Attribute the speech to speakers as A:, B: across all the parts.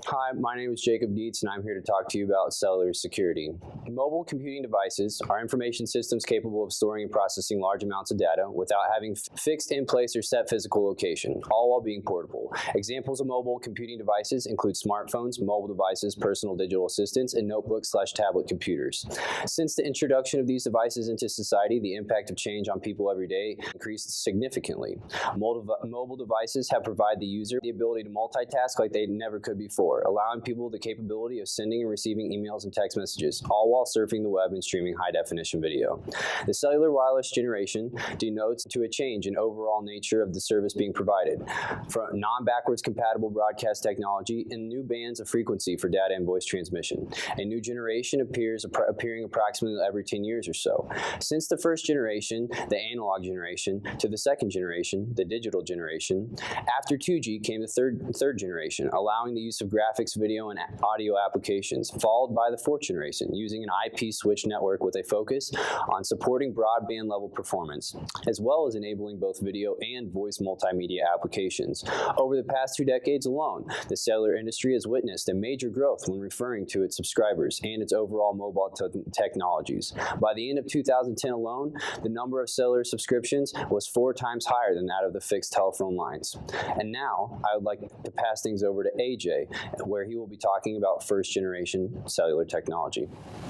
A: Hi, my name is Jacob Dietz, and I'm here to talk to you about cellular security. Mobile computing devices are information systems capable of storing and processing large amounts of data without having fixed in place or set physical location, all while being portable. Examples of mobile computing devices include smartphones, mobile devices, personal digital assistants, and notebook/tablet computers. Since the introduction of these devices into society, the impact of change on people every day increased significantly. Mobile devices have provided the user the ability to multitask like they never could before, allowing people the capability of sending and receiving emails and text messages, all while surfing the web and streaming high-definition video. The cellular wireless generation denotes to a change in overall nature of the service being provided, from non-backwards compatible broadcast technology and new bands of frequency for data and voice transmission. A new generation appearing approximately every 10 years or so. Since the first generation, the analog generation, to the second generation, the digital generation, after 2G came the third generation, allowing the use of graphics, video, and audio applications, followed by the fourth generation, using an IP switch network with a focus on supporting broadband level performance, as well as enabling both video and voice multimedia applications. Over the past 2 decades alone, the cellular industry has witnessed a major growth when referring to its subscribers and its overall mobile technologies. By the end of 2010 alone, the number of cellular subscriptions was 4 times higher than that of the fixed telephone lines. And now, I would like to pass things over to AJ, where he will be talking about first-generation cellular technology.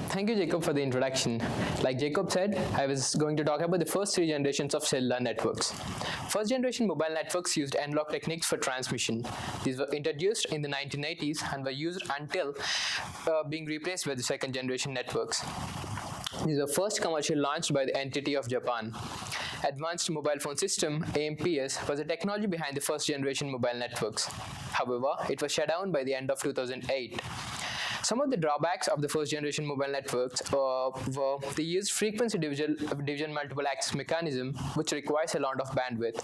B: Thank you, Jacob, for the introduction. Like Jacob said, I was going to talk about the first 3 generations of cellular networks. First-generation mobile networks used analog techniques for transmission. These were introduced in the 1980s and were used until being replaced by the second-generation networks. These were first commercially launched by the entity of Japan. Advanced Mobile Phone System, AMPS, was the technology behind the first-generation mobile networks. However, it was shut down by the end of 2008. Some of the drawbacks of the first-generation mobile networks were they used frequency division multiple access mechanism, which requires a lot of bandwidth,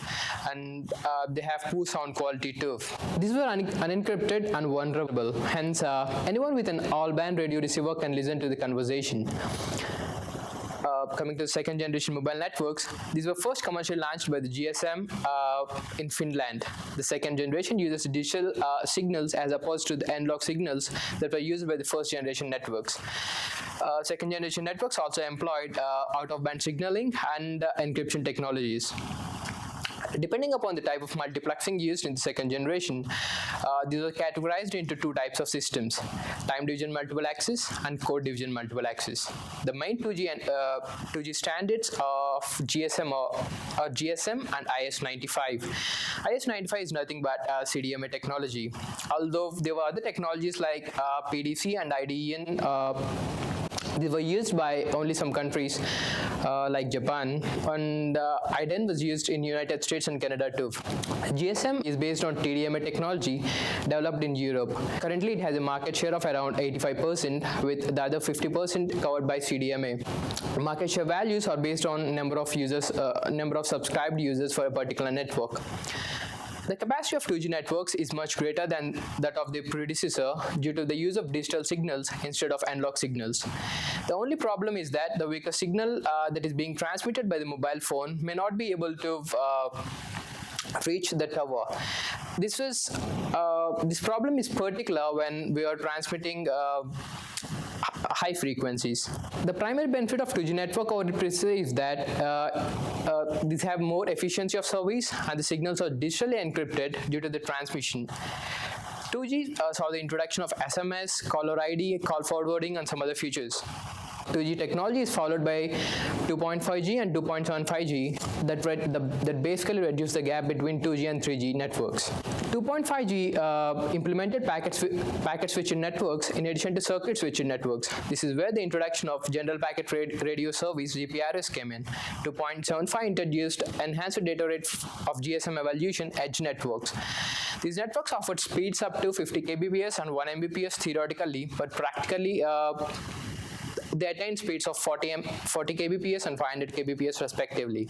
B: and they have poor sound quality too. These were unencrypted and vulnerable, hence anyone with an all-band radio receiver can listen to the conversation. Coming to the second-generation mobile networks, these were first commercially launched by the GSM in Finland. The second generation uses digital signals as opposed to the analog signals that were used by the first-generation networks. Second-generation networks also employed out-of-band signaling and encryption technologies. Depending upon the type of multiplexing used in the second generation, these are categorized into 2 types of systems: time division multiple access and code division multiple access. The main 2G standards of GSM are GSM and IS-95. IS-95 is nothing but CDMA technology. Although there were other technologies like PDC and IDEN, they were used by only some countries like Japan, and IDEN was used in United States and Canada too. GSM is based on TDMA technology developed in Europe. Currently, it has a market share of around 85%, with the other 50% covered by CDMA. Market share values are based on number of subscribed users for a particular network. The capacity of 2G networks is much greater than that of their predecessor due to the use of digital signals instead of analog signals. The only problem is that the weaker signal that is being transmitted by the mobile phone may not be able to reach the tower. This problem is particular when we are transmitting high frequencies. The primary benefit of 2G network over the predecessor is that these have more efficiency of service and the signals are digitally encrypted due to the transmission. 2G saw the introduction of SMS, caller ID, call forwarding, and some other features. 2G technology is followed by 2.5G and 2.75G that basically reduce the gap between 2G and 3G networks. 2.5G implemented packet switching networks in addition to circuit switching networks. This is where the introduction of General Packet Radio Service (GPRS) came in. 2.75 introduced enhanced data rate of GSM evolution edge networks. These networks offered speeds up to 50 kbps and 1 Mbps theoretically, but practically they attained speeds of 40 kbps and 500 kbps respectively.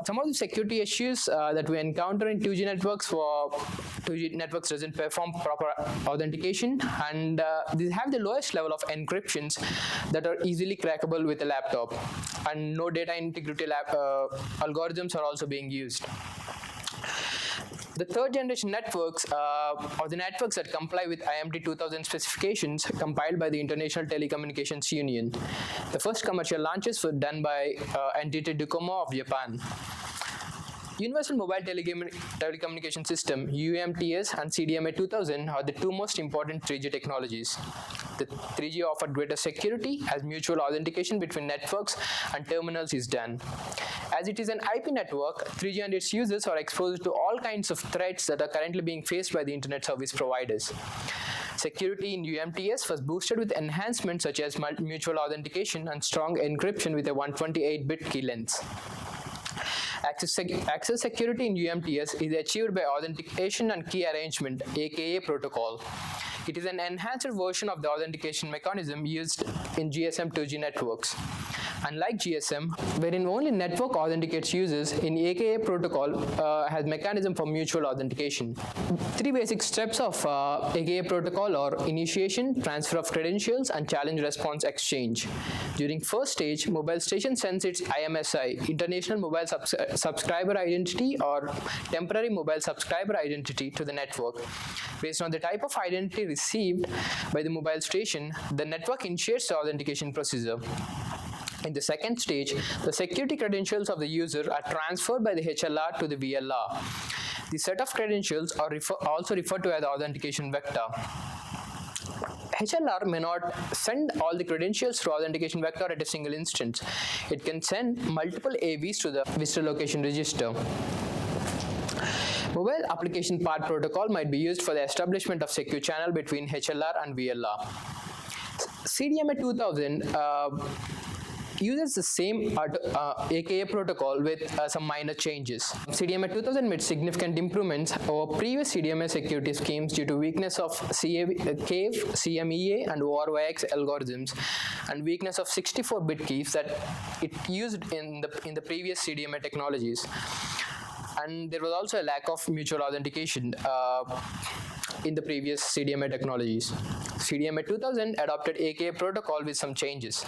B: Some of the security issues that we encounter in 2G networks 2G networks doesn't perform proper authentication, and they have the lowest level of encryptions that are easily crackable with a laptop, and no data integrity algorithms are also being used. The third generation networks are the networks that comply with IMT 2000 specifications compiled by the International Telecommunications Union. The first commercial launches were done by NTT Docomo of Japan. Universal Mobile Telecommunication System UMTS and CDMA 2000 are the two most important 3G technologies. The 3G offered greater security as mutual authentication between networks and terminals is done. As it is an IP network, 3G and its users are exposed to all kinds of threats that are currently being faced by the internet service providers. Security in UMTS was boosted with enhancements such as mutual authentication and strong encryption with a 128-bit key length. Access security in UMTS is achieved by authentication and key arrangement, aka protocol. It is an enhanced version of the authentication mechanism used in GSM 2G networks. Unlike GSM, wherein only network authenticates users, in AKA protocol has mechanism for mutual authentication. Three basic steps of AKA protocol are initiation, transfer of credentials, and challenge response exchange. During first stage, mobile station sends its IMSI, International Mobile Subscriber Identity or Temporary Mobile Subscriber Identity, to the network. Based on the type of identity received by the mobile station, the network initiates the authentication procedure. In the second stage, the security credentials of the user are transferred by the HLR to the VLR. The set of credentials are also referred to as the authentication vector. HLR may not send all the credentials through authentication vector at a single instance. It can send multiple AVs to the visitor location register. Mobile application path protocol might be used for the establishment of secure channel between HLR and VLR. CDMA 2000 uses the same AKA protocol with some minor changes. CDMA 2000 made significant improvements over previous CDMA security schemes due to weakness of CAVE, CMEA, and ORYX algorithms, and weakness of 64-bit keys that it used in the previous CDMA technologies. And there was also a lack of mutual authentication in the previous CDMA technologies. CDMA 2000 adopted AKA protocol with some changes.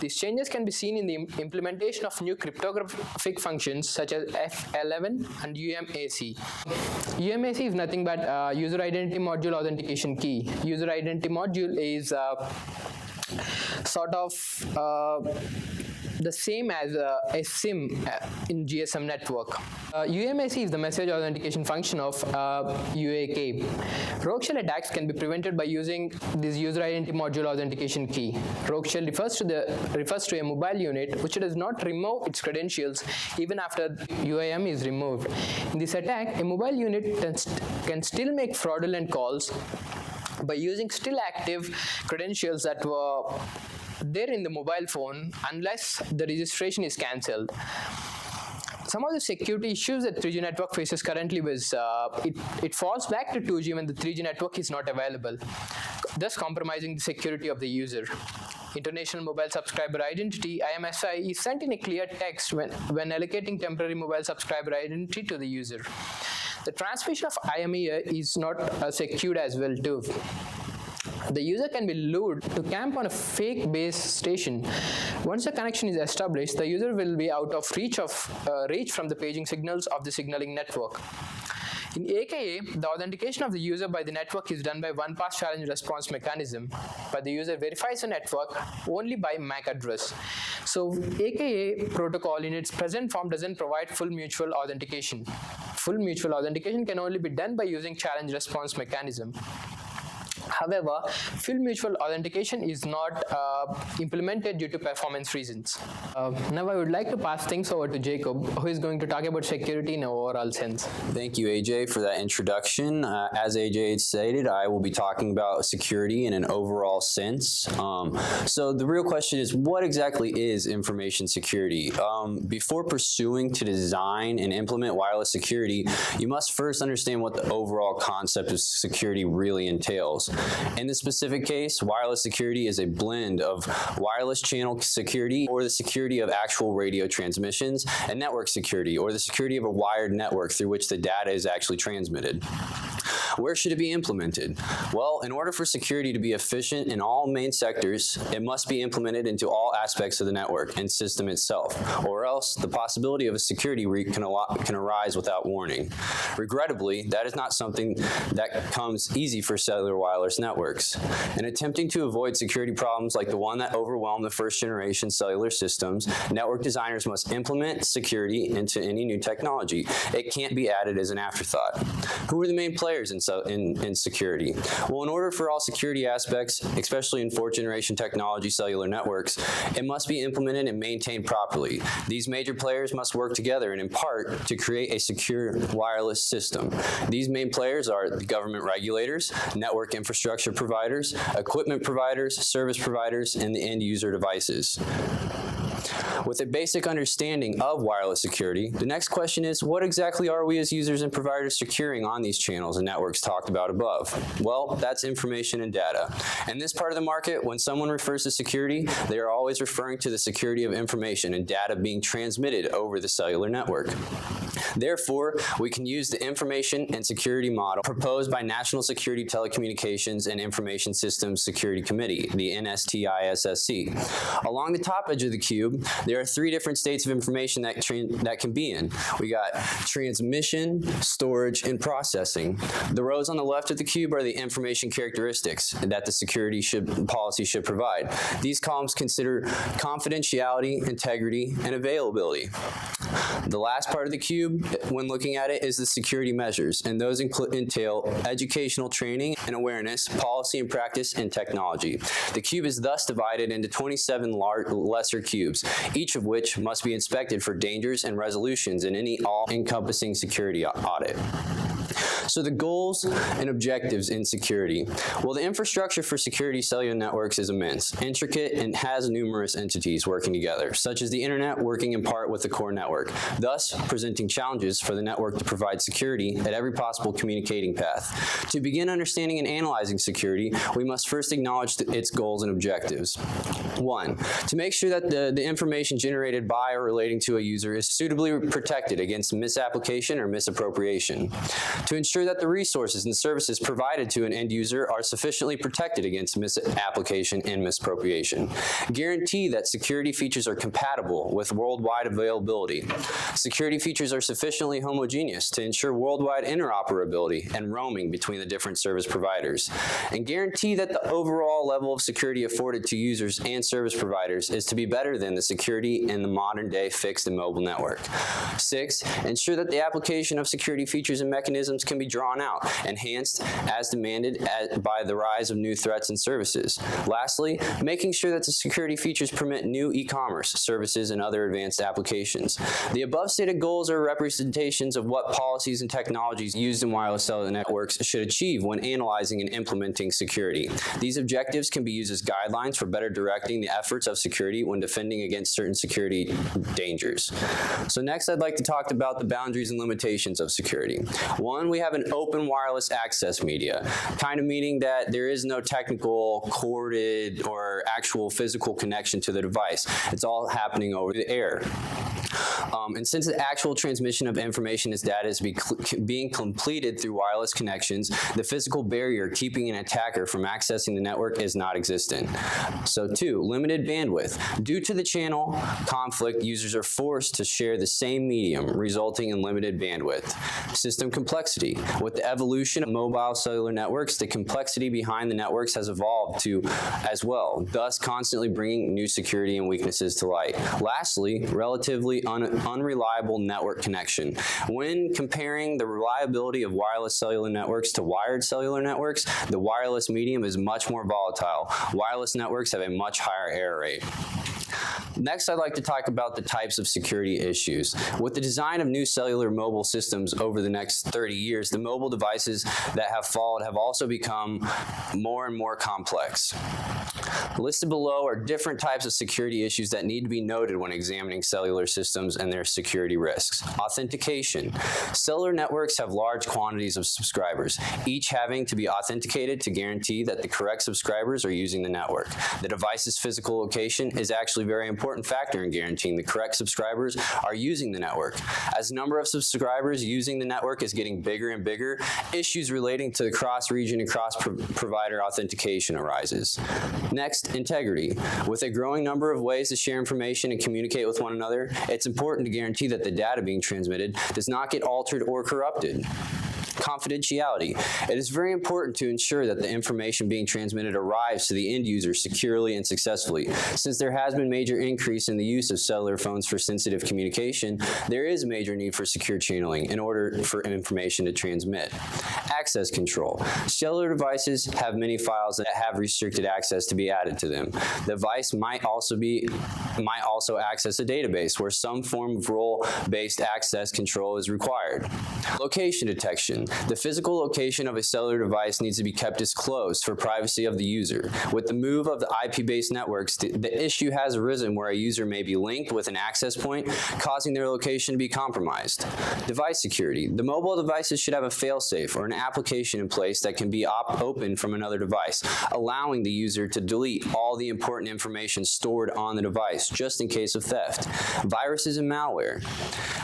B: These changes can be seen in the implementation of new cryptographic functions such as F11 and UMAC. UMAC is nothing but user identity module authentication key. User identity module is sort of the same as a SIM in GSM network. UMAC is the message authentication function of UAK. Rogue shell attacks can be prevented by using this user identity module authentication key. Rogue shell refers to a mobile unit which does not remove its credentials even after UIM is removed. In this attack, a mobile unit can still make fraudulent calls by using still active credentials that were there in the mobile phone unless the registration is cancelled. Some of the security issues that 3G network faces currently was it falls back to 2G when the 3G network is not available, thus compromising the security of the user. International Mobile Subscriber Identity IMSI is sent in a clear text when allocating temporary mobile subscriber identity to the user. The transmission of IMEA is not secured as well too. The user can be lured to camp on a fake base station. Once the connection is established, the user will be out of reach from the paging signals of the signaling network. In AKA, the authentication of the user by the network is done by one-pass challenge response mechanism, but the user verifies the network only by MAC address. So AKA protocol in its present form doesn't provide full mutual authentication. Full mutual authentication can only be done by using challenge response mechanism. However, full mutual authentication is not implemented due to performance reasons. Now I would like to pass things over to Jacob, who is going to talk about security in an overall sense.
A: Thank you, AJ, for that introduction. As AJ had stated, I will be talking about security in an overall sense. So the real question is, what exactly is information security? Before pursuing to design and implement wireless security, you must first understand what the overall concept of security really entails. In this specific case, wireless security is a blend of wireless channel security, or the security of actual radio transmissions, and network security, or the security of a wired network through which the data is actually transmitted. Where should it be implemented? Well, in order for security to be efficient in all main sectors, it must be implemented into all aspects of the network and system itself, or else the possibility of a security leak can arise without warning. Regrettably, that is not something that comes easy for cellular wireless networks. In attempting to avoid security problems like the one that overwhelmed the first generation cellular systems, network designers must implement security into any new technology. It can't be added as an afterthought. Who are the main players in security? Well, in order for all security aspects, especially in fourth generation technology cellular networks, it must be implemented and maintained properly. These major players must work together and in part to create a secure wireless system. These main players are the government regulators, network infrastructure providers, equipment providers, service providers, and the end user devices. With a basic understanding of wireless security, the next question is, what exactly are we as users and providers securing on these channels and networks talked about above? Well, that's information and data. In this part of the market, when someone refers to security, they are always referring to the security of information and data being transmitted over the cellular network. Therefore, we can use the information and security model proposed by National Security Telecommunications and Information Systems Security Committee, the NSTISSC. Along the top edge of the cube, there are three different states of information that can be in. We got transmission, storage, and processing. The rows on the left of the cube are the information characteristics that the security policy should provide. These columns consider confidentiality, integrity, and availability. The last part of the cube, when looking at it, is the security measures, and those entail educational training and awareness, policy and practice, and technology. The cube is thus divided into 27 lesser cubes, each of which must be inspected for dangers and resolutions in any all-encompassing security audit. So the goals and objectives in security. Well, the infrastructure for security cellular networks is immense, intricate, and has numerous entities working together, such as the internet working in part with the core network, thus presenting challenges for the network to provide security at every possible communicating path. To begin understanding and analyzing security, we must first acknowledge its goals and objectives. 1. To make sure that the information generated by or relating to a user is suitably protected against misapplication or misappropriation. To ensure that the resources and services provided to an end user are sufficiently protected against misapplication and misappropriation. Guarantee that security features are compatible with worldwide availability. Security features are sufficiently homogeneous to ensure worldwide interoperability and roaming between the different service providers. And guarantee that the overall level of security afforded to users and service providers is to be better than the security in the modern day fixed and mobile network. 6. Ensure that the application of security features and mechanisms can be drawn out, enhanced as demanded by the rise of new threats and services. Lastly, making sure that the security features permit new e-commerce services and other advanced applications. The above stated goals are representations of what policies and technologies used in wireless cellular networks should achieve when analyzing and implementing security. These objectives can be used as guidelines for better directing the efforts of security when defending against certain security dangers. So next I'd like to talk about the boundaries and limitations of security. 1, we have an open wireless access media, kind of meaning that there is no technical, corded, or actual physical connection to the device. It's all happening over the air. And since the actual transmission of information as data is being completed through wireless connections, the physical barrier keeping an attacker from accessing the network is not existent. So 2, limited bandwidth. Due to the channel conflict, users are forced to share the same medium, resulting in limited bandwidth. System complexity. With the evolution of mobile cellular networks, the complexity behind the networks has evolved to as well, thus constantly bringing new security and weaknesses to light. Lastly, relatively unreliable network connection. When comparing the reliability of wireless cellular networks to wired cellular networks, the wireless medium is much more volatile. Wireless networks have a much higher error rate. Next, I'd like to talk about the types of security issues. With the design of new cellular mobile systems over the next 30 years, the mobile devices that have followed have also become more and more complex. Listed below are different types of security issues that need to be noted when examining cellular systems and their security risks. Authentication. Cellular networks have large quantities of subscribers, each having to be authenticated to guarantee that the correct subscribers are using the network. The device's physical location is actually a very important factor in guaranteeing the correct subscribers are using the network. As the number of subscribers using the network is getting bigger and bigger, issues relating to the cross-region and cross-provider authentication arises. Next, integrity. With a growing number of ways to share information and communicate with one another, it's important to guarantee that the data being transmitted does not get altered or corrupted. Confidentiality. It is very important to ensure that the information being transmitted arrives to the end user securely and successfully. Since there has been major increase in the use of cellular phones for sensitive communication, there is a major need for secure channeling in order for information to transmit. Access control. Cellular devices have many files that have restricted access to be added to them. The device might also access a database where some form of role-based access control is required. Location detection. The physical location of a cellular device needs to be kept disclosed for privacy of the user. With the move of the IP-based networks, the issue has arisen where a user may be linked with an access point, causing their location to be compromised. Device security. The mobile devices should have a fail-safe or an application in place that can be opened from another device, allowing the user to delete all the important information stored on the device, just in case of theft. Viruses and malware.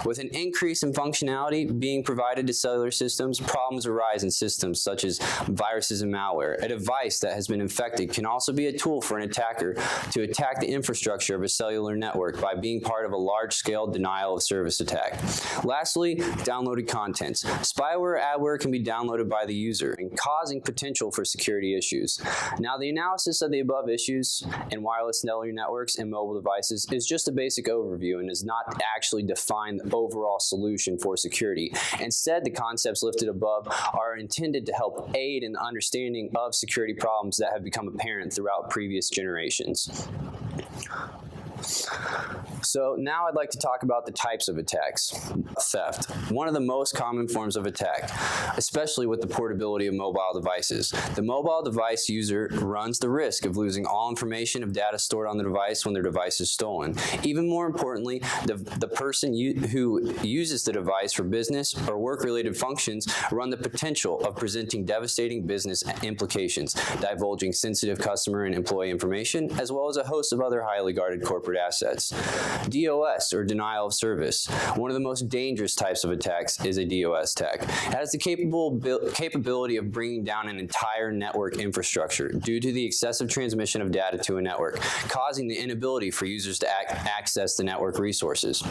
A: With an increase in functionality being provided to cellular systems, problems arise in systems such as viruses and malware. A device that has been infected can also be a tool for an attacker to attack the infrastructure of a cellular network by being part of a large-scale denial of service attack. Lastly, downloaded contents. Spyware adware can be downloaded by the user and causing potential for security issues. Now, the analysis of the above issues in wireless cellular networks and mobile devices is just a basic overview and does not actually define the overall solution for security. Instead, the concepts listed above are intended to help aid in the understanding of security problems that have become apparent throughout previous generations. So now I'd like to talk about the types of attacks. Theft. One of the most common forms of attack, especially with the portability of mobile devices. The mobile device user runs the risk of losing all information of data stored on the device when their device is stolen. Even more importantly, the person who uses the device for business or work-related functions run the potential of presenting devastating business implications, divulging sensitive customer and employee information, as well as a host of other highly guarded corporate assets. DOS, or denial of service. One of the most dangerous types of attacks is a DOS attack. It has the capability of bringing down an entire network infrastructure due to the excessive transmission of data to a network, causing the inability for users to access the network resources.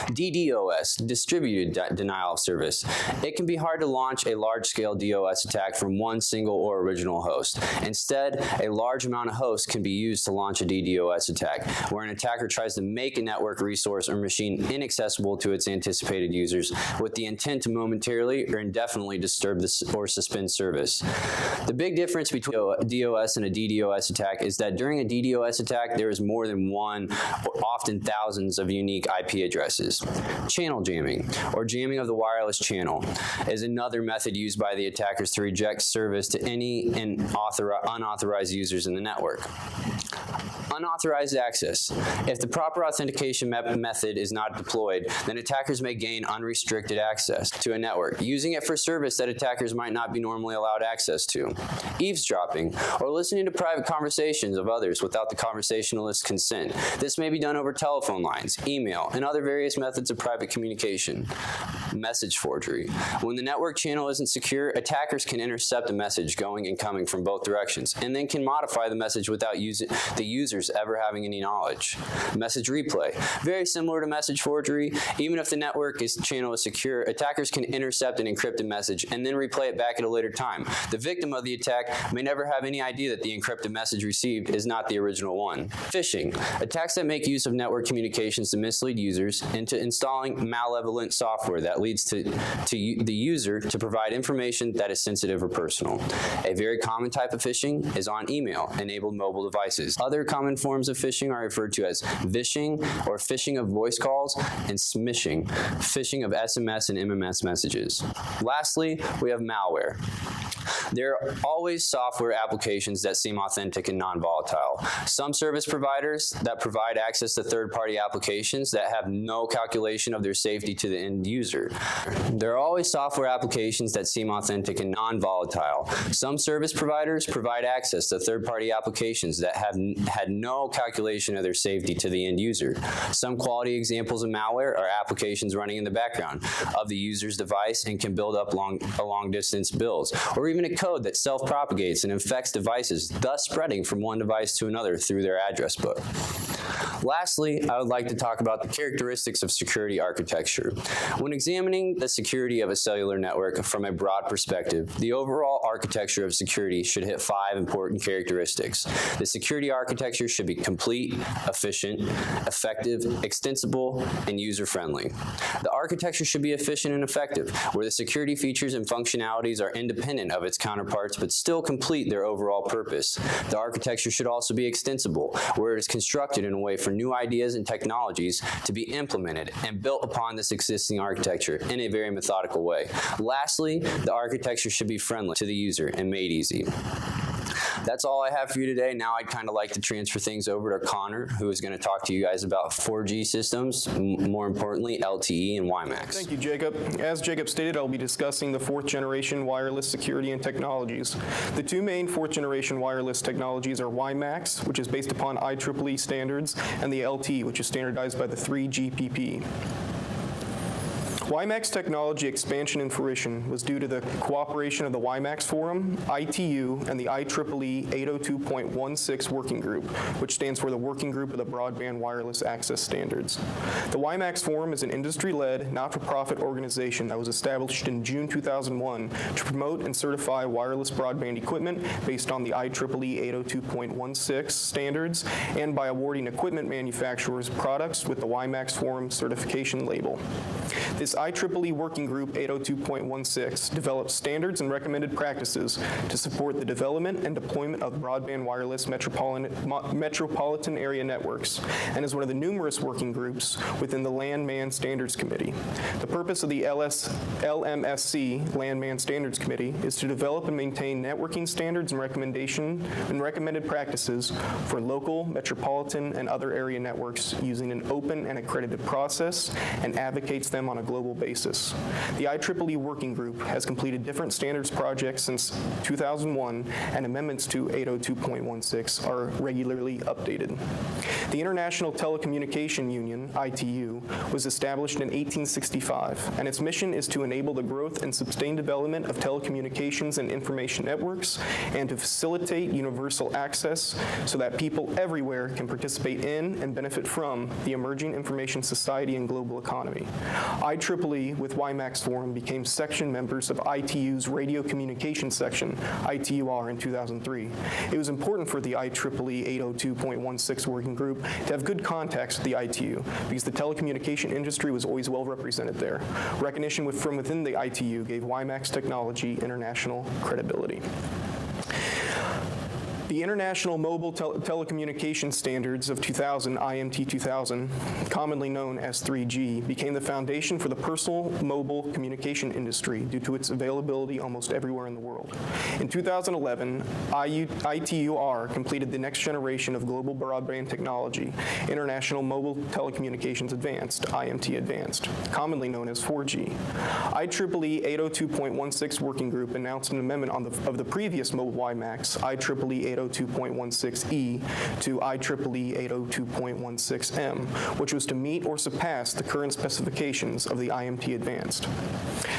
A: DDoS, distributed denial of service. It can be hard to launch a large-scale DOS attack from one single or original host. Instead, a large amount of hosts can be used to launch a DDoS attack, where an attacker tries to make a network resource or machine inaccessible to its anticipated users with the intent to momentarily or indefinitely disturb or suspend service. The big difference between a DOS and a DDoS attack is that during a DDoS attack, there is more than one, or often thousands of unique IP addresses. Channel jamming, or jamming of the wireless channel, is another method used by the attackers to reject service to any unauthorized users in the network. Unauthorized access. If the proper authentication method is not deployed, then attackers may gain unrestricted access to a network, using it for service that attackers might not be normally allowed access to. Eavesdropping, or listening to private conversations of others without the conversationalist's consent. This may be done over telephone lines, email, and other various methods of private communication. Message forgery. When the network channel isn't secure, attackers can intercept a message going and coming from both directions, and then can modify the message without the users ever having any knowledge. Message replay. Very similar to message forgery, even if the network channel is secure, attackers can intercept an encrypted message and then replay it back at a later time. The victim of the attack may never have any idea that the encrypted message received is not the original one. Phishing. Attacks that make use of network communications to mislead users into installing malevolent software that leads to the user to provide information that is sensitive or personal. A very common type of phishing is on email-enabled mobile devices. Other common forms of phishing are referred to as vishing, or phishing of voice calls, and smishing, phishing of SMS and MMS messages. Lastly, we have malware. There are always software applications that seem authentic and non-volatile. Some service providers that provide access to third-party applications that have no calculation of their safety to the end user. There are always software applications that seem authentic and non-volatile. Some service providers provide access to third-party applications that have had no calculation of their safety to the end user. Some quality examples of malware are applications running in the background of the user's device and can build up long-distance builds, or even a code that self-propagates and infects devices, thus spreading from one device to another through their address book. Lastly, I would like to talk about the characteristics of security architecture. When examining the security of a cellular network from a broad perspective, the overall architecture of security should hit 5 important characteristics. The security architecture should be complete, efficient, effective, extensible, and user-friendly. The architecture should be efficient and effective, where the security features and functionalities are independent of its counterparts but still complete their overall purpose. The architecture should also be extensible, where it is constructed in a way for new ideas and technologies to be implemented and built upon this existing architecture in a very methodical way. Lastly, the architecture should be friendly to the user and made easy. That's all I have for you today. Now I'd kind of like to transfer things over to Connor, who is going to talk to you guys about 4G systems, more importantly, LTE and WiMAX.
C: Thank you, Jacob. As Jacob stated, I'll be discussing the 4th generation wireless security and technologies. The 2 main 4th generation wireless technologies are WiMAX, which is based upon IEEE standards, and the LTE, which is standardized by the 3GPP. WiMAX technology expansion and fruition was due to the cooperation of the WiMAX Forum, ITU, and the IEEE 802.16 Working Group, which stands for the Working Group of the Broadband Wireless Access Standards. The WiMAX Forum is an industry-led, not-for-profit organization that was established in June 2001 to promote and certify wireless broadband equipment based on the IEEE 802.16 standards and by awarding equipment manufacturers products with the WiMAX Forum certification label. This IEEE Working Group 802.16 develops standards and recommended practices to support the development and deployment of broadband wireless metropolitan area networks, and is one of the numerous working groups within the Land-Man Standards Committee. The purpose of the LMSC, Land-Man Standards Committee, is to develop and maintain networking standards and recommended practices for local, metropolitan, and other area networks using an open and accredited process, and advocates them on a global basis. The IEEE Working Group has completed different standards projects since 2001, and amendments to 802.16 are regularly updated. The International Telecommunication Union, ITU, was established in 1865, and its mission is to enable the growth and sustained development of telecommunications and information networks, and to facilitate universal access so that people everywhere can participate in and benefit from the emerging information society and global economy. IEEE, with WiMAX Forum, became section members of ITU's Radio Communications Section, ITUR, in 2003. It was important for the IEEE 802.16 Working Group to have good contacts with the ITU because the telecommunication industry was always well represented there. Recognition from within the ITU gave WiMAX technology international credibility. The International Mobile Telecommunications Standards of 2000, IMT 2000, commonly known as 3G, became the foundation for the personal mobile communication industry due to its availability almost everywhere in the world. In 2011, ITUR completed the next generation of global broadband technology, International Mobile Telecommunications Advanced, IMT Advanced, commonly known as 4G. IEEE 802.16 Working Group announced an amendment of the previous mobile WiMAX, IEEE 802.16e to IEEE 802.16m, which was to meet or surpass the current specifications of the IMT Advanced.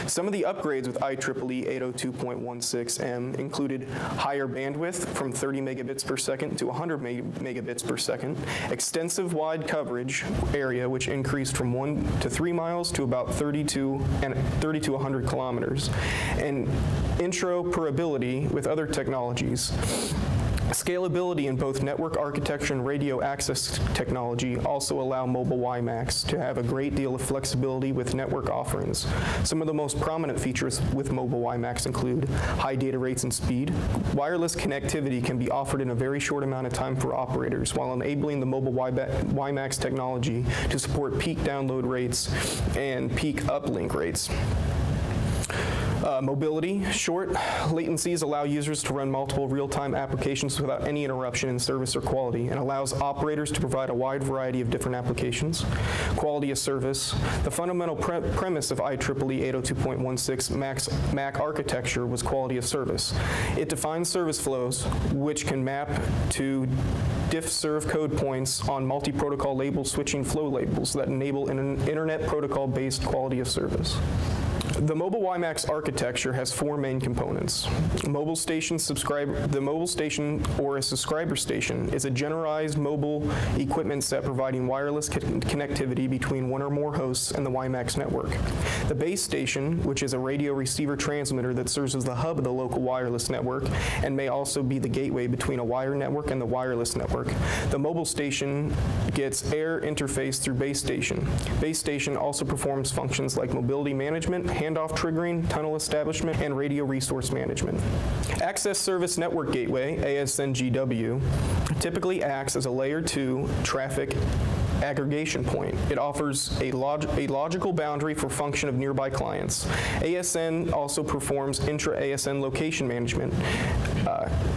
C: Some of the upgrades with IEEE 802.16m included higher bandwidth from 30 megabits per second to 100 megabits per second, extensive wide coverage area, which increased from 1 to 3 miles to about 30 to 100 kilometers, and interoperability with other technologies. Scalability in both network architecture and radio access technology also allow mobile WiMAX to have a great deal of flexibility with network offerings. Some of the most prominent features with mobile WiMAX include high data rates and speed. Wireless connectivity can be offered in a very short amount of time for operators, while enabling the mobile WiMAX technology to support peak download rates and peak uplink rates. Mobility. Short latencies allow users to run multiple real-time applications without any interruption in service or quality, and allows operators to provide a wide variety of different applications. Quality of service. The fundamental premise of IEEE 802.16 MAC architecture was quality of service. It defines service flows, which can map to diff-serve code points on multi-protocol label switching flow labels that enable an internet protocol-based quality of service. The mobile WiMAX architecture has four main components. The mobile station or a subscriber station is a generalized mobile equipment set providing wireless connectivity between one or more hosts and the WiMAX network. The base station, which is a radio receiver transmitter that serves as the hub of the local wireless network and may also be the gateway between a wire network and the wireless network. The mobile station gets air interface through base station. Base station also performs functions like mobility management, handoff triggering, tunnel establishment, and radio resource management. Access Service Network Gateway, ASNGW, typically acts as a layer 2 traffic aggregation point. It offers a logical boundary for function of nearby clients. ASN also performs intra-ASN location management,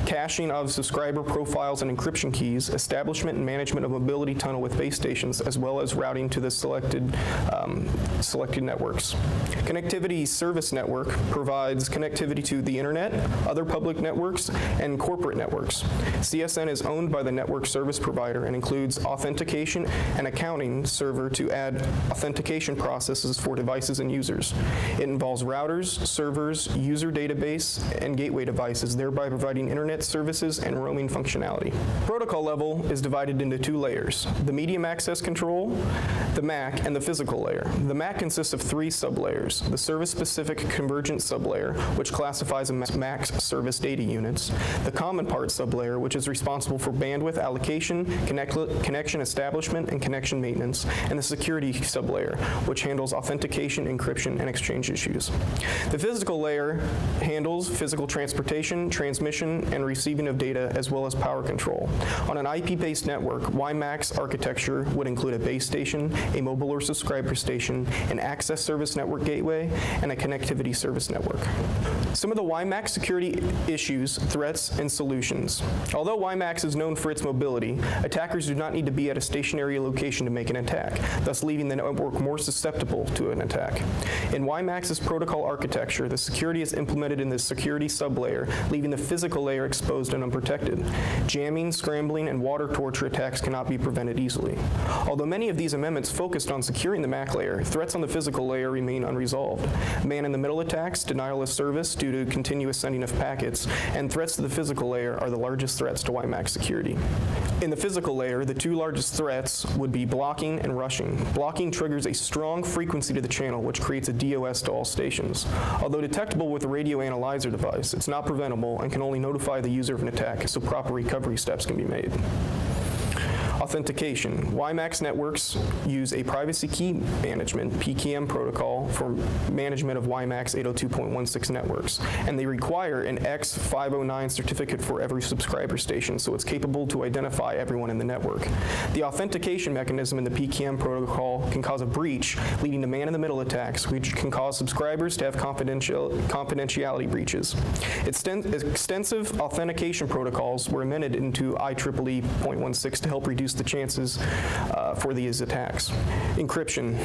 C: caching of subscriber profiles and encryption keys, establishment and management of mobility tunnel with base stations, as well as routing to the selected networks. Connectivity Service Network provides connectivity to the internet, other public networks, and corporate networks. CSN is owned by the network service provider and includes authentication and accounting server to add authentication processes for devices and users. It involves routers, servers, user database, and gateway devices, thereby providing internet services and roaming functionality. Protocol level is divided into two layers: the medium access control, the MAC, and the physical layer. The MAC consists of three sublayers: the service-specific convergent sublayer, which classifies a MAC's service data units; the common part sublayer, which is responsible for bandwidth allocation, connection establishment, and connection maintenance; and the security sublayer, which handles authentication, encryption, and exchange issues. The physical layer handles physical transportation, transmission, and receiving of data, as well as power control. On an IP-based network, WiMAX architecture would include a base station, a mobile or subscriber station, an access service network gateway, and a connectivity service network. Some of the WiMAX security issues, threats, and solutions. Although WiMAX is known for its mobility, attackers do not need to be at a stationary location to make an attack, thus leaving the network more susceptible to an attack. In WiMAX's protocol architecture, the security is implemented in the security sublayer, leaving the physical layer exposed and unprotected. Jamming, scrambling, and water torture attacks cannot be prevented easily. Although many of these amendments focused on securing the MAC layer, threats on the physical layer remain unresolved. Man-in-the-middle attacks, denial of service due to continuous sending of packets, and threats to the physical layer are the largest threats to WiMAX security. In the physical layer, the two largest threats would be blocking and rushing. Blocking triggers a strong frequency to the channel, which creates a DOS to all stations. Although detectable with a radio analyzer device, it's not preventable and can only notify the user of an attack, so proper recovery steps can be made. Authentication. WiMAX networks use a privacy key management (PKM) protocol for management of WiMAX 802.16 networks, and they require an X509 certificate for every subscriber station, so it's capable to identify everyone in the network. The authentication mechanism in the PKM protocol can cause a breach, leading to man-in-the-middle attacks, which can cause subscribers to have confidentiality breaches. Extensive authentication protocols were amended into IEEE 802.16 to help reduce the chances for these attacks. Encryption.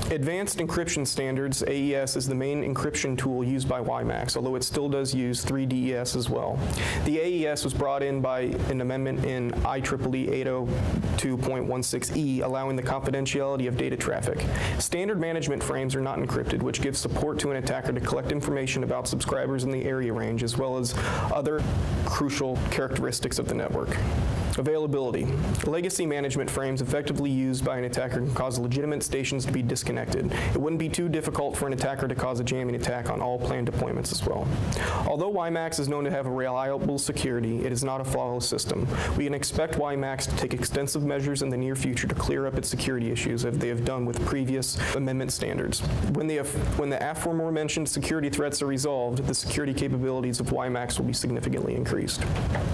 C: Advanced Encryption Standards, AES, is the main encryption tool used by WiMAX, although it still does use 3DES as well. The AES was brought in by an amendment in IEEE 802.16e, allowing the confidentiality of data traffic. Standard management frames are not encrypted, which gives support to an attacker to collect information about subscribers in the area range, as well as other crucial characteristics of the network. Availability. Legacy management frames effectively used by an attacker can cause legitimate stations to be disconnected. It wouldn't be too difficult for an attacker to cause a jamming attack on all planned deployments as well. Although WiMAX is known to have a reliable security, it is not a flawless system. We can expect WiMAX to take extensive measures in the near future to clear up its security issues, as they have done with previous amendment standards. When the aforementioned security threats are resolved, the security capabilities of WiMAX will be significantly increased.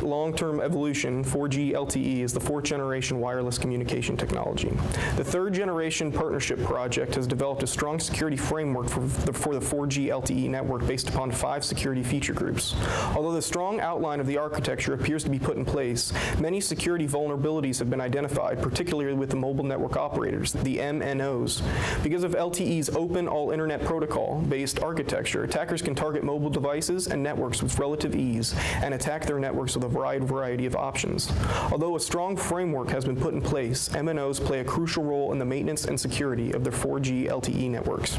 C: Long-term evolution, 4G LTE is the fourth generation wireless communication technology. The third generation partnership project has developed a strong security framework for the 4G LTE network based upon 5 security feature groups. Although the strong outline of the architecture appears to be put in place, many security vulnerabilities have been identified, particularly with the mobile network operators, the MNOs. Because of LTE's open all-internet protocol-based architecture, attackers can target mobile devices and networks with relative ease and attack their networks with a wide variety of options. Although a strong framework has been put in place, MNOs play a crucial role in the maintenance and security of their 4G LTE networks.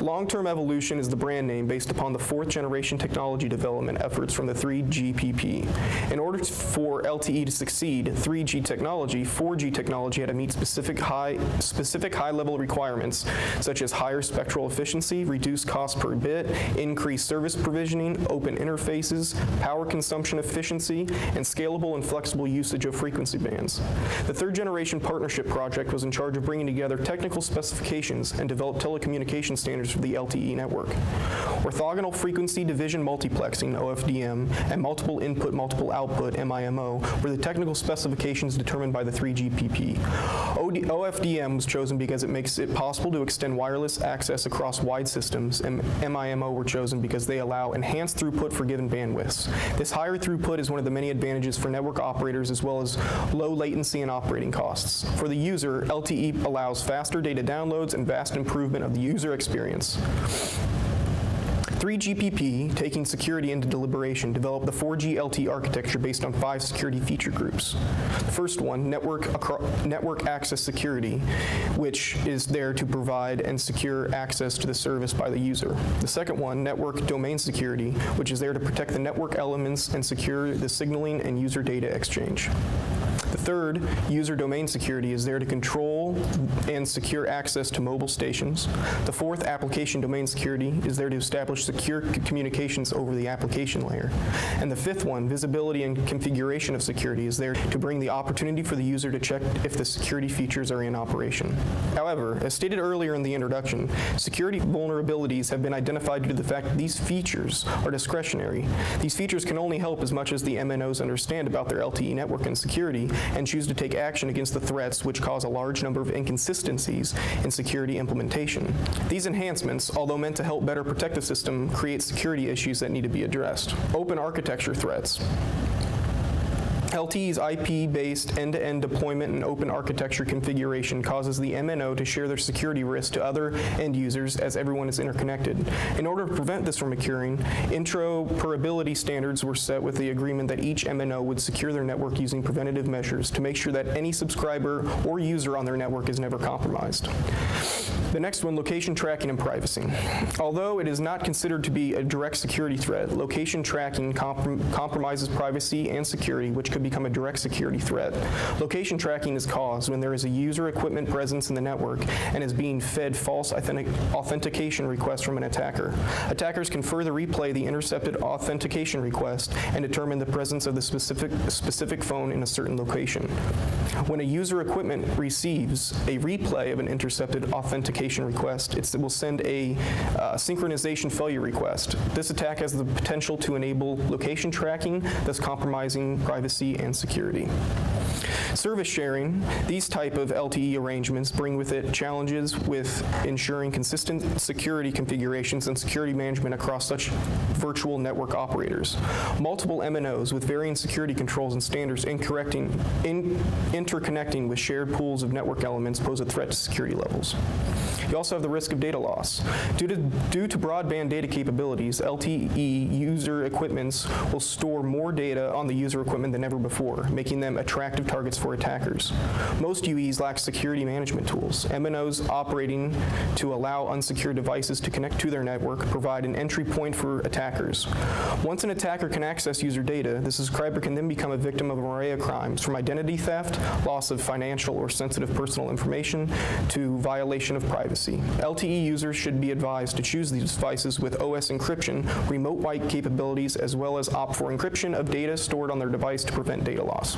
C: Long-term evolution is the brand name based upon the fourth generation technology development efforts from the 3GPP. In order for LTE to succeed, 3G technology, 4G technology had to meet specific high-level requirements, such as higher spectral efficiency, reduced cost per bit, increased service provisioning, open interfaces, power consumption efficiency, and scalable and flexible usage of frequency bands. The third generation partnership project was in charge of bringing together technical specifications and develop telecommunication standards for the LTE network. Orthogonal frequency division multiplexing, OFDM, and multiple input, multiple output, MIMO, were the technical specifications determined by the 3GPP. OFDM was chosen because it makes it possible to extend wireless access across wide systems, and MIMO were chosen because they allow enhanced throughput for given bandwidths. This higher throughput is one of the many advantages for network operators as well as low latency and operating costs. For the user, LTE allows faster data downloads and vast improvement of the user experience. 3GPP, taking security into deliberation, developed the 4G LTE architecture based on 5 security feature groups. The first one, network access security, which is there to provide and secure access to the service by the user. The second one, network domain security, which is there to protect the network elements and secure the signaling and user data exchange. The third, user domain security, is there to control and secure access to mobile stations. The fourth, application domain security, is there to establish secure communications over the application layer. And the fifth one, visibility and configuration of security, is there to bring the opportunity for the user to check if the security features are in operation. However, as stated earlier in the introduction, security vulnerabilities have been identified due to the fact that these features are discretionary. These features can only help as much as the MNOs understand about their LTE network and security and choose to take action against the threats which cause a large number of inconsistencies in security implementation. These enhancements, although meant to help better protect the system, create security issues that need to be addressed. Open architecture threats. LTE's IP-based end-to-end deployment and open architecture configuration causes the MNO to share their security risk to other end users as everyone is interconnected. In order to prevent this from occurring, interoperability standards were set with the agreement that each MNO would secure their network using preventative measures to make sure that any subscriber or user on their network is never compromised. The next one, location tracking and privacy. Although it is not considered to be a direct security threat, location tracking compromises privacy and security, which could become a direct security threat. Location tracking is caused when there is a user equipment presence in the network and is being fed false authentication requests from an attacker. Attackers can further replay the intercepted authentication request and determine the presence of the specific phone in a certain location. When a user equipment receives a replay of an intercepted authentication request, it will send a synchronization failure request. This attack has the potential to enable location tracking, thus compromising privacy and security. Service sharing. These type of LTE arrangements bring with it challenges with ensuring consistent security configurations and security management across such virtual network operators. Multiple MNOs with varying security controls and standards interconnecting with shared pools of network elements pose a threat to security levels. You also have the risk of data loss. Due to broadband data capabilities, LTE user equipments will store more data on the user equipment than ever before, making them attractive targets for attackers. Most UEs lack security management tools. MNOs operating to allow unsecured devices to connect to their network provide an entry point for attackers. Once an attacker can access user data, the subscriber can then become a victim of an array of crimes, from identity theft, loss of financial or sensitive personal information, to violation of privacy. LTE users should be advised to choose these devices with OS encryption, remote wipe capabilities, as well as opt for encryption of data stored on their device to prevent data loss.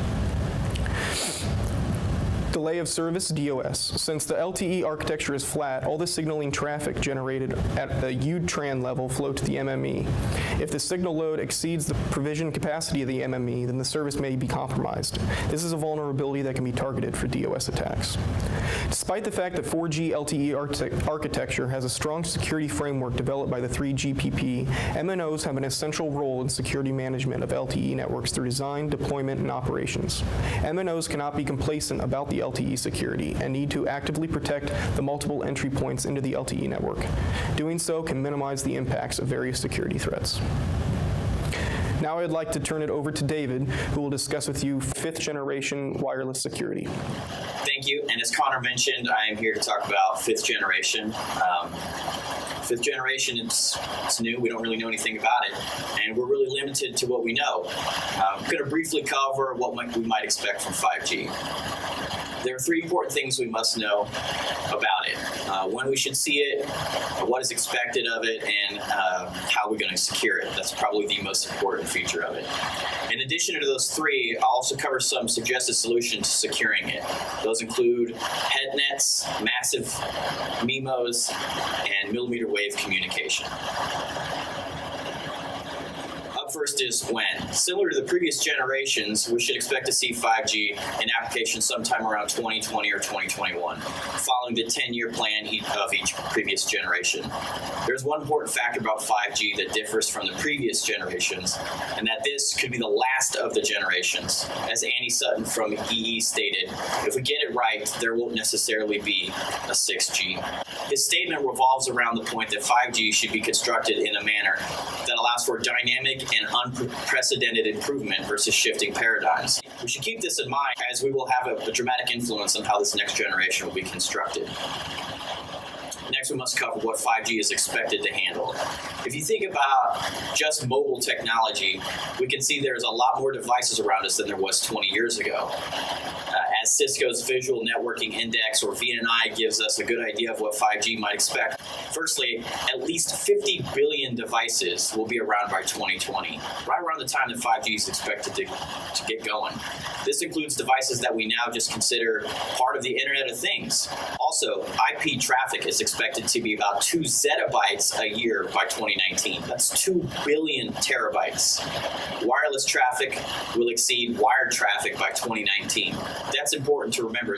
C: Delay of service, DOS. Since the LTE architecture is flat, all the signaling traffic generated at the UTRAN level flow to the MME. If the signal load exceeds the provision capacity of the MME, then the service may be compromised. This is a vulnerability that can be targeted for DOS attacks. Despite the fact that 4G LTE architecture has a strong security framework developed by the 3GPP, MNOs have an essential role in security management of LTE networks through design, deployment, and operations. MNOs cannot be complacent about the LTE security and need to actively protect the multiple entry points into the LTE network. Doing so can minimize the impacts of various security threats. Now I'd like to turn it over to David, who will discuss with you 5th generation wireless security.
D: Thank you. And as Connor mentioned, I am here to talk about 5th generation. 5th generation, it's new. We don't really know anything about it, and we're really limited to what we know. I'm going to briefly cover what we might expect from 5G. There are 3 important things we must know about it. When we should see it, what is expected of it, and how we're going to secure it. That's probably the most important feature of it. In addition to those 3, I'll also cover some suggested solutions to securing it. Those include head nets, massive MIMOs, and millimeter wave communication. First is when. Similar to the previous generations, we should expect to see 5G in application sometime around 2020 or 2021, following the 10-year plan of each previous generation. There's one important factor about 5G that differs from the previous generations, and that this could be the last of the generations. As Annie Sutton from EE stated, if we get it right, there won't necessarily be a 6G. His statement revolves around the point that 5G should be constructed in a manner that allows for dynamic and unprecedented improvement versus shifting paradigms. We should keep this in mind as we will have a dramatic influence on how this next generation will be constructed. Next, we must cover what 5G is expected to handle. If you think about just mobile technology, we can see there's a lot more devices around us than there was 20 years ago. As Cisco's Visual Networking Index, or VNI, gives us a good idea of what 5G might expect. Firstly, at least 50 billion devices will be around by 2020, right around the time that 5G is expected to get going. This includes devices that we now just consider part of the Internet of Things. Also, IP traffic is expected to be about 2 zettabytes a year by 2019. That's 2 billion terabytes. Wireless traffic will exceed wired traffic by 2019. That's important to remember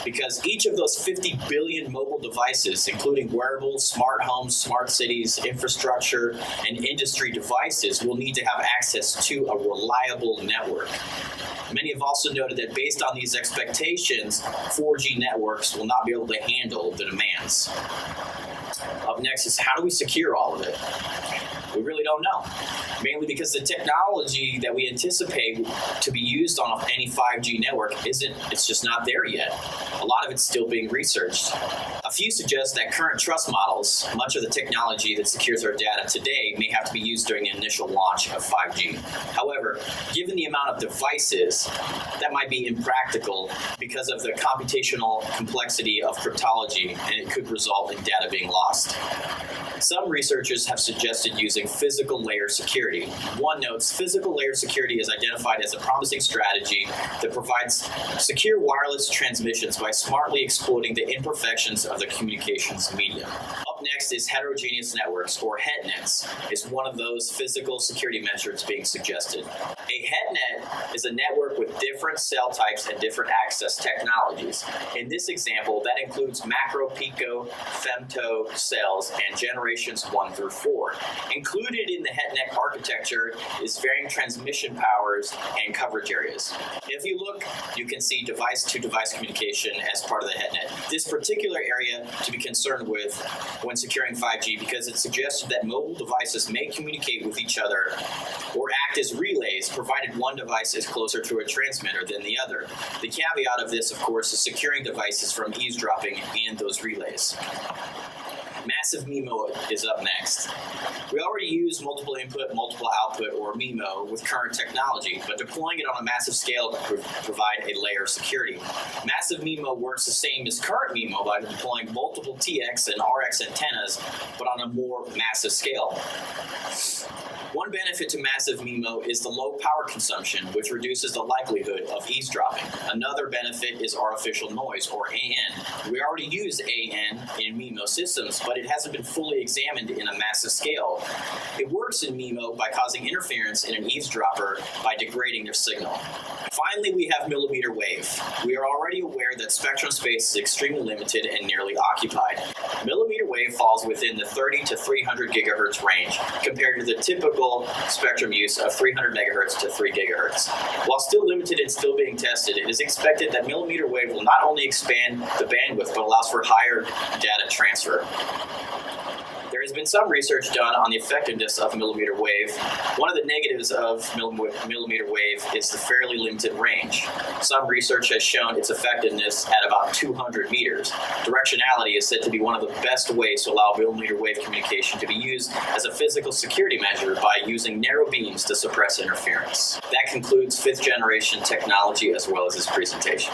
D: because each of those 50 billion mobile devices, including wearables, smart homes, smart cities, infrastructure, and industry devices, will need to have access to a reliable network. Many have also noted that based on these expectations, 4G networks will not be able to handle the demands. Up next is how do we secure all of it? We really don't know, mainly because the technology that we anticipate to be used on any 5G network it's just not there yet. A lot of it's still being researched. A few suggest that current trust models, much of the technology that secures our data today, may have to be used during the initial launch of 5G. However, given the amount of devices, that might be impractical because of the computational complexity of cryptology, and it could result in data being lost. Some researchers have suggested using physical layer security. One notes, physical layer security is identified as a promising strategy that provides secure wireless transmissions by smartly exploiting the imperfections of the communications medium. Up next is heterogeneous networks, or HETNets, is one of those physical security measures being suggested. A HETNet is a network with different cell types and different access technologies. In this example, that includes macro, pico, femto cells and generations 1 through 4. Included in the HETNet architecture is varying transmission powers and coverage areas. If you look, you can see device-to-device communication as part of the HETNet. This particular area to be concerned with when securing 5G because it suggests that mobile devices may communicate with each other or act as relays, provided one device is closer to a transmitter than the other. The caveat of this, of course, is securing devices from eavesdropping and those relays. Massive MIMO is up next. We already use multiple input, multiple output, or MIMO with current technology, but deploying it on a massive scale can provide a layer of security. Massive MIMO works the same as current MIMO by deploying multiple TX and RX antennas, but on a more massive scale. One benefit to massive MIMO is the low power consumption, which reduces the likelihood of eavesdropping. Another benefit is artificial noise, or AN. We already use AN in MIMO systems, but it hasn't been fully examined in a massive scale. It works in MIMO by causing interference in an eavesdropper by degrading their signal. Finally, we have millimeter wave. We are already aware that spectrum space is extremely limited and nearly occupied. Millimeter wave falls within the 30 to 300 gigahertz range, compared to the typical spectrum use of 300 megahertz to 3 gigahertz. While still limited and still being tested, it is expected that millimeter wave will not only expand the bandwidth, but allows for higher data transfer. There has been some research done on the effectiveness of millimeter wave. One of the negatives of millimeter wave is the fairly limited range. Some research has shown its effectiveness at about 200 meters. Directionality is said to be one of the best ways to allow millimeter wave communication to be used as a physical security measure by using narrow beams to suppress interference. That concludes 5th generation technology as well as this presentation.